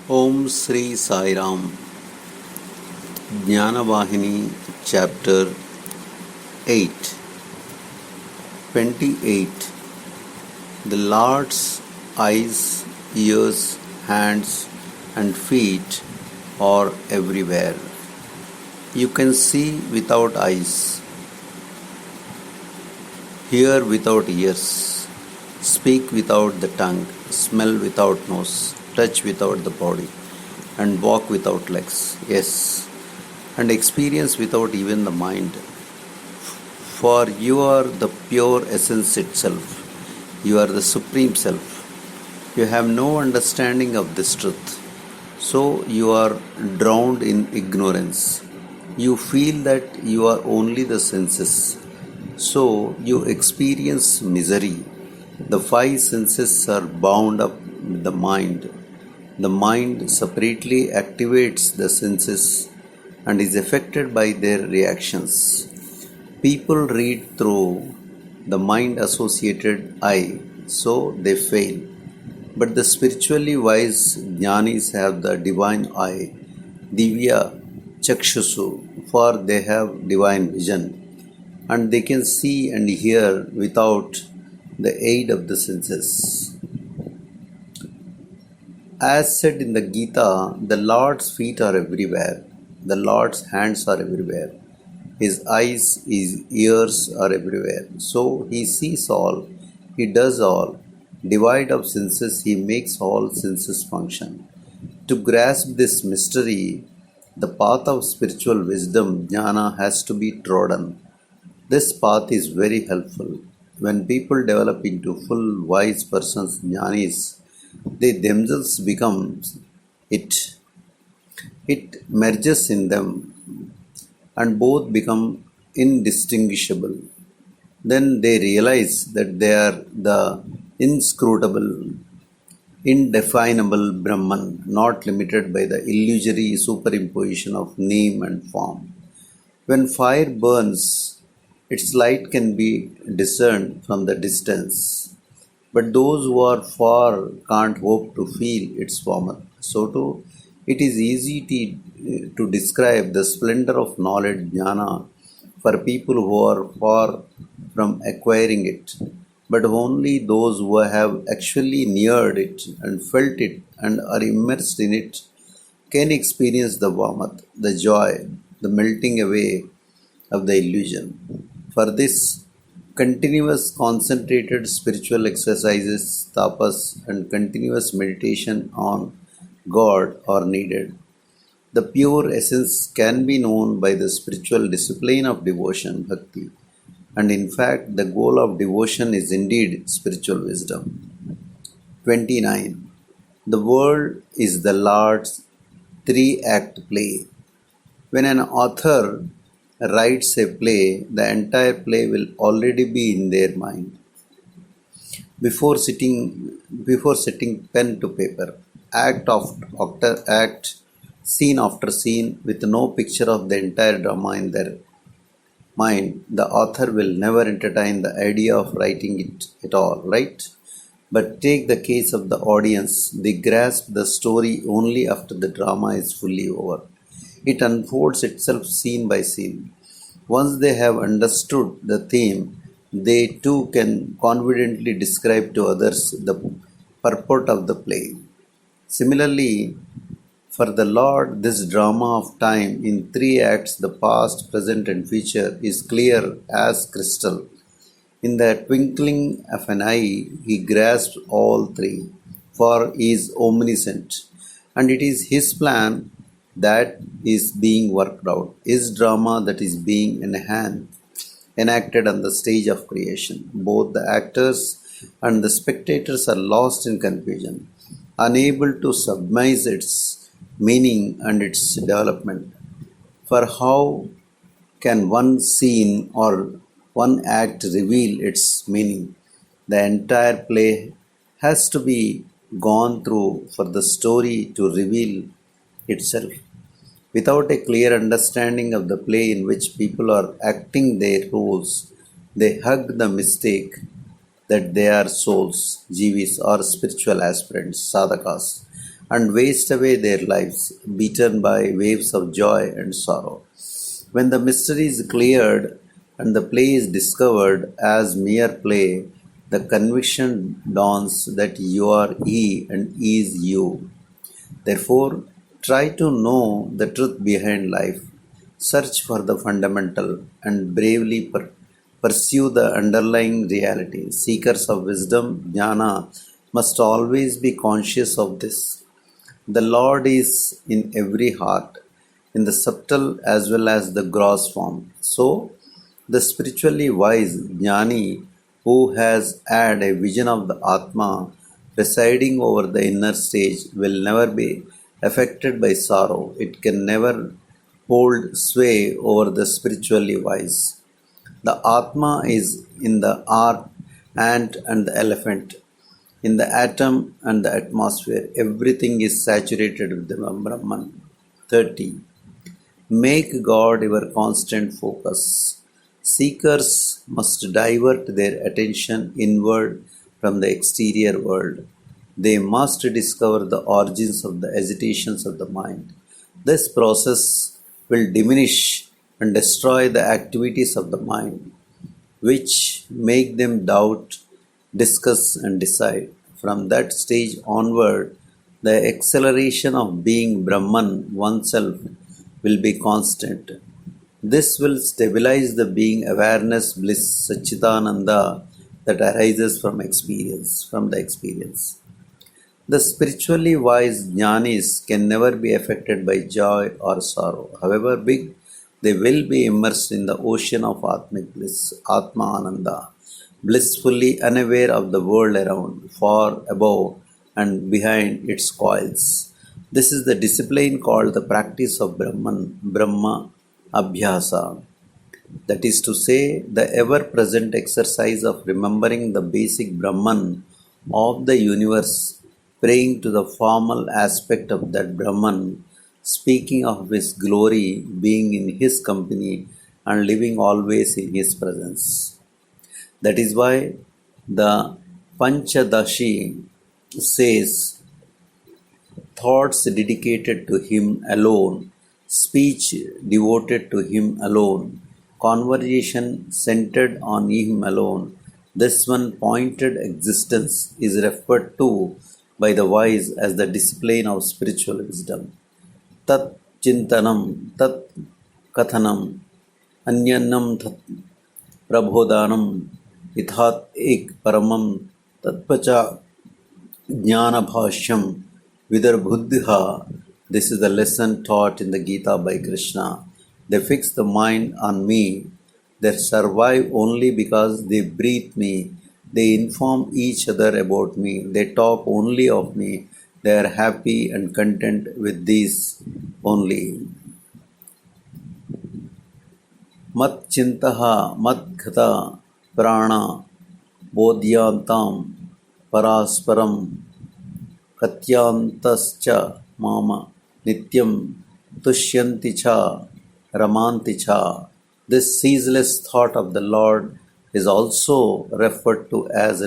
Om Sri Sai Ram. Jnana Vahini, Chapter 8. 28. The Lord's eyes, ears, hands, and feet are everywhere. You can see without eyes, hear without ears, speak without the tongue, smell without nose, touch without the body, and walk without legs. Yes, and experience without even the mind. For you are the pure essence itself. You are the Supreme Self. You have no understanding of this truth. So you are drowned in ignorance. You feel that you are only the senses. So you experience misery. The five senses are bound up with the mind. The mind separately activates the senses and is affected by their reactions. People read through the mind associated eye, so they fail. But the spiritually wise jnanis have the divine eye, divya chakshusu, for they have divine vision, and they can see and hear without the aid of the senses. As said in the Gita, the Lord's feet are everywhere, the Lord's hands are everywhere, His eyes, His ears are everywhere. So He sees all, He does all. Devoid of senses, He makes all senses function. To grasp this mystery, the path of spiritual wisdom, jnana, has to be trodden. This path is very helpful. When people develop into full wise persons, jnanis, they themselves become it. It merges in them and both become indistinguishable. Then they realize that they are the inscrutable, indefinable Brahman, not limited by the illusory superimposition of name and form. When fire burns, its light can be discerned from the distance, but those who are far can't hope to feel its warmth. So too, it is easy to describe the splendor of knowledge jnana for people who are far from acquiring it, but only those who have actually neared it and felt it and are immersed in it can experience the warmth, the joy, the melting away of the illusion. For this, continuous concentrated spiritual exercises, tapas, and continuous meditation on God are needed. The pure essence can be known by the spiritual discipline of devotion, bhakti, and in fact, the goal of devotion is indeed spiritual wisdom. 29. The world is the Lord's three-act play. When an author writes a play, the entire play will already be in their mind before setting pen to paper, after act, scene after scene, with no picture of the entire drama in their mind, the author will never entertain the idea of writing it at all, right? But take the case of the audience, they grasp the story only after the drama is fully over. It unfolds itself scene by scene. Once they have understood the theme, they too can confidently describe to others the purport of the play. Similarly, for the Lord, this drama of time in three acts, the past, present, and future, is clear as crystal. In the twinkling of an eye, He grasps all three, for He is omniscient, and it is His plan that is being worked out, His drama that is being enacted on the stage of creation. Both the actors and the spectators are lost in confusion, unable to submise its meaning and its development. For how can one scene or one act reveal its meaning? The entire play has to be gone through for the story to reveal itself. Without a clear understanding of the play in which people are acting their roles, they hug the mistake that they are souls, jivis, or spiritual aspirants, sadhakas, and waste away their lives, beaten by waves of joy and sorrow. When the mystery is cleared and the play is discovered as mere play, the conviction dawns that you are He and He is you. Therefore, try to know the truth behind life, search for the fundamental, and bravely pursue the underlying reality. Seekers of wisdom, Jnana, must always be conscious of this. The Lord is in every heart, in the subtle as well as the gross form. So, the spiritually wise Jnani who has had a vision of the Atma presiding over the inner stage will never be affected by sorrow. It can never hold sway over the spiritually wise. The Atma is in the ant and the elephant, in the atom and the atmosphere. Everything is saturated with the Brahman. 30. Make God your constant focus. Seekers must divert their attention inward from the exterior world. They must discover the origins of the agitations of the mind. This process will diminish and destroy the activities of the mind, which make them doubt, discuss, and decide. From that stage onward, the acceleration of being Brahman oneself will be constant. This will stabilize the being awareness bliss Satchitananda that arises from the experience. The spiritually wise jnanis can never be affected by joy or sorrow. However big, they will be immersed in the ocean of Atmic bliss, Atma Ananda, blissfully unaware of the world around, far above and behind its coils. This is the discipline called the practice of Brahma Abhyasa. That is to say, the ever present exercise of remembering the basic Brahman of the universe, praying to the formal aspect of that Brahman, speaking of his glory, being in his company, and living always in his presence. That is why the Panchadashi says, thoughts dedicated to him alone, speech devoted to him alone, conversation centered on him alone. This one pointed existence is referred to by the wise as the discipline of spiritual wisdom. Tat chintanam, tat kathanam, anyannam tat prabodhanam, ithat ek paramam, tatpacha jnana bhashyam, vidarbhuddha. This is the lesson taught in the Gita by Krishna. They fix the mind on me. They survive only because they breathe me. They inform each other about me. They talk only of me. They are happy and content with these only. Mat chintaha mat ghata prana bodhyantam parasparam katyantascha mama nityam tushyanti cha ramanti cha. This ceaseless thought of the Lord is also referred to as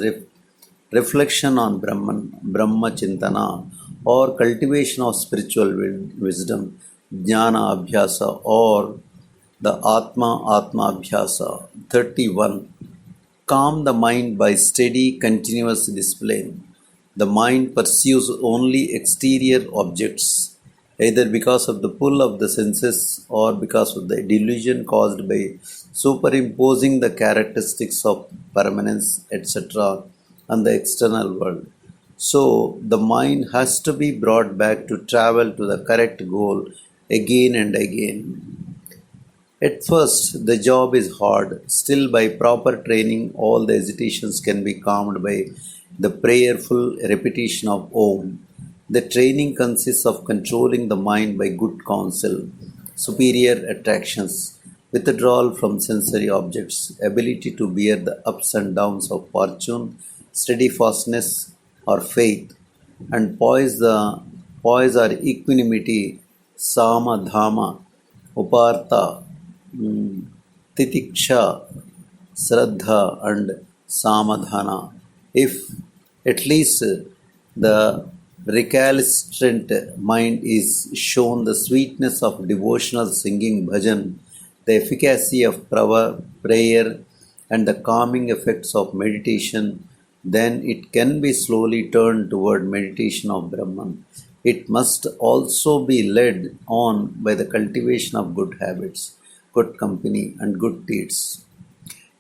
reflection on Brahman, Brahma Chintana, or cultivation of spiritual wisdom, Jnana Abhyasa, or the Atma Abhyasa. 31. Calm the mind by steady, continuous discipline. The mind pursues only exterior objects, either because of the pull of the senses or because of the delusion caused by superimposing the characteristics of permanence, etc., on the external world. So, the mind has to be brought back to travel to the correct goal again and again. At first, the job is hard. Still, by proper training, all the hesitations can be calmed by the prayerful repetition of Om. The training consists of controlling the mind by good counsel, superior attractions, withdrawal from sensory objects, ability to bear the ups and downs of fortune, steadfastness or faith, and poise or equanimity, sama dhama, upartha, titiksha, sraddha, and samadhana. If at least the recalcitrant mind is shown the sweetness of devotional singing bhajan, the efficacy of prayer, and the calming effects of meditation, then it can be slowly turned toward meditation of Brahman. It must also be led on by the cultivation of good habits, good company, and good deeds.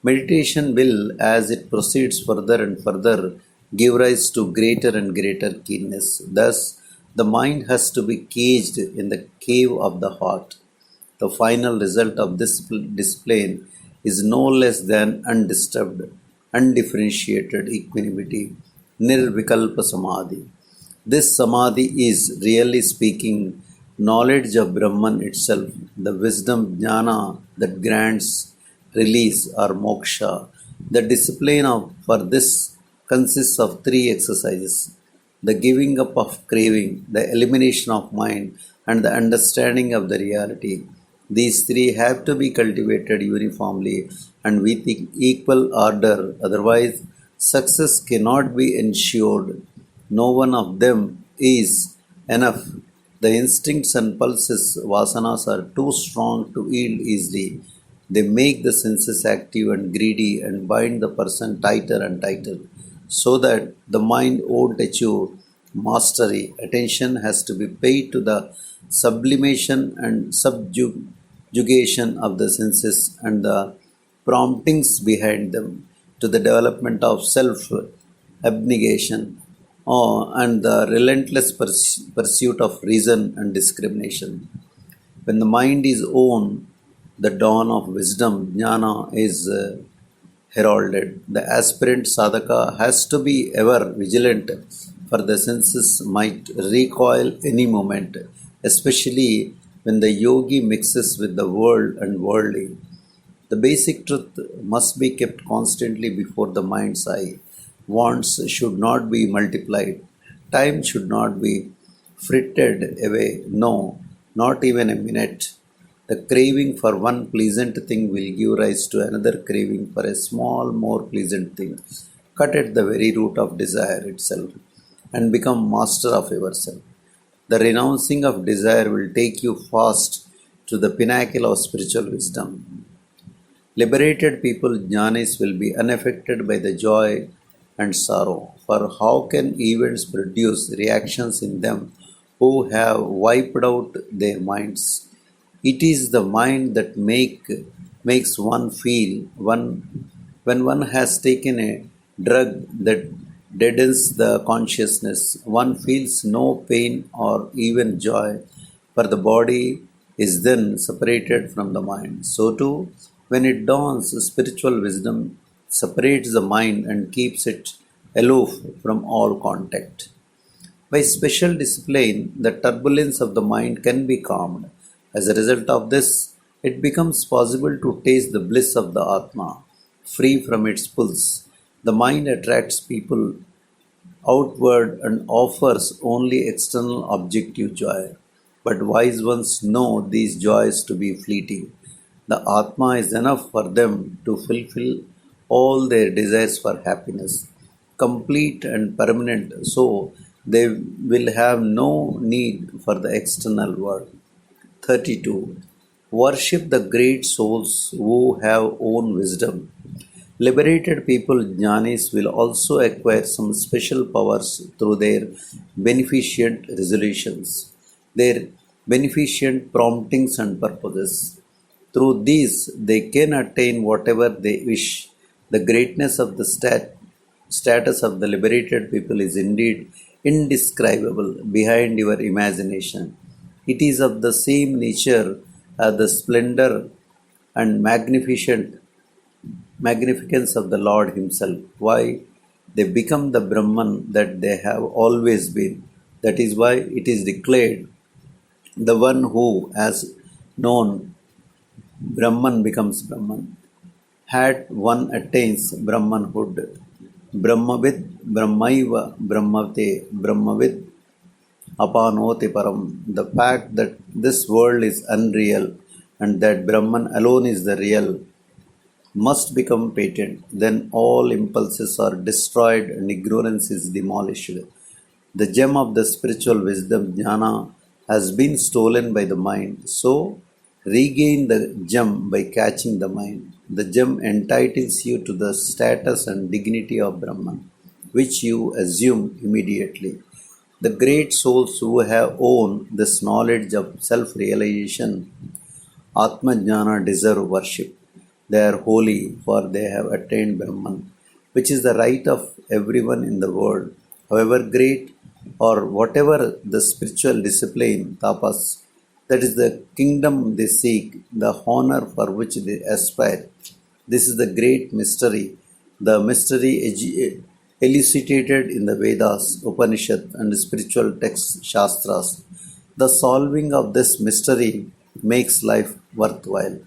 Meditation will, as it proceeds further and further, give rise to greater and greater keenness. Thus, the mind has to be caged in the cave of the heart. The final result of this discipline is no less than undisturbed, undifferentiated equanimity, nirvikalpa samadhi. This samadhi is, really speaking, knowledge of Brahman itself, the wisdom jnana that grants release or moksha. The discipline for this consists of three exercises: the giving up of craving, the elimination of mind, and the understanding of the reality. These three have to be cultivated uniformly and with equal ardor, otherwise, success cannot be ensured. No one of them is enough. The instincts and pulses, vasanas, are too strong to yield easily. They make the senses active and greedy and bind the person tighter and tighter, so that the mind won't achieve mastery. Attention has to be paid to the sublimation and subjugation of the senses and the promptings behind them, to the development of self abnegation, and the relentless pursuit of reason and discrimination. When the mind is on, the dawn of wisdom, jnana, is heralded. The aspirant sadhaka has to be ever vigilant, for the senses might recoil any moment, especially when the yogi mixes with the world and worldly. The basic truth must be kept constantly before the mind's eye. Wants should not be multiplied. Time should not be frittered away. No, not even a minute. The craving for one pleasant thing will give rise to another craving for a small, more pleasant thing. Cut at the very root of desire itself and become master of yourself. The renouncing of desire will take you fast to the pinnacle of spiritual wisdom. Liberated people, jnanis, will be unaffected by the joy and sorrow. For how can events produce reactions in them who have wiped out their minds? It is the mind that makes one feel. When one has taken a drug that deadens the consciousness, one feels no pain or even joy, for the body is then separated from the mind. So too, when it dawns, spiritual wisdom separates the mind and keeps it aloof from all contact. By special discipline, the turbulence of the mind can be calmed. As a result of this, it becomes possible to taste the bliss of the Atma, free from its pulse. The mind attracts people outward and offers only external objective joy. But wise ones know these joys to be fleeting. The Atma is enough for them to fulfill all their desires for happiness, complete and permanent, so they will have no need for the external world. 32. Worship the great souls who have own wisdom. Liberated people, jnanis, will also acquire some special powers through their beneficent resolutions, their beneficent promptings and purposes. Through these, they can attain whatever they wish. The greatness of the status of the liberated people is indeed indescribable behind your imagination. It is of the same nature as the splendor and magnificence of the Lord Himself. Why? They become the Brahman that they have always been. That is why it is declared, the one who has known Brahman becomes Brahman. Had one attains Brahmanhood, Brahmavid, Brahmaiva, Brahmate, Brahmavid, Apanoti Param. The fact that this world is unreal and that Brahman alone is the real must become patent. Then all impulses are destroyed and ignorance is demolished. The gem of the spiritual wisdom, Jnana, has been stolen by the mind. So, regain the gem by catching the mind. The gem entitles you to the status and dignity of Brahman, which you assume immediately. The great souls who have owned this knowledge of self realization, Atma Jnana, deserve worship. They are holy, for they have attained Brahman, which is the right of everyone in the world, however great or whatever the spiritual discipline, tapas, that is the kingdom they seek, the honor for which they aspire. This is the great mystery, the mystery elucidated in the Vedas, Upanishad, and spiritual texts, Shastras. The solving of this mystery makes life worthwhile.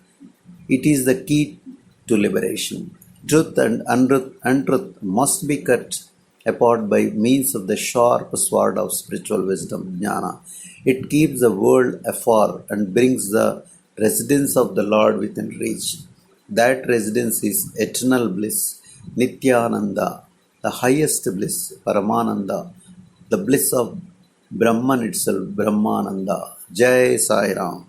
It is the key to liberation. Truth and untruth must be cut apart by means of the sharp sword of spiritual wisdom, Jnana. It keeps the world afar and brings the residence of the Lord within reach. That residence is eternal bliss, Nityananda, the highest bliss, Paramananda, the bliss of Brahman itself, Brahmananda. Jai Sai Ram.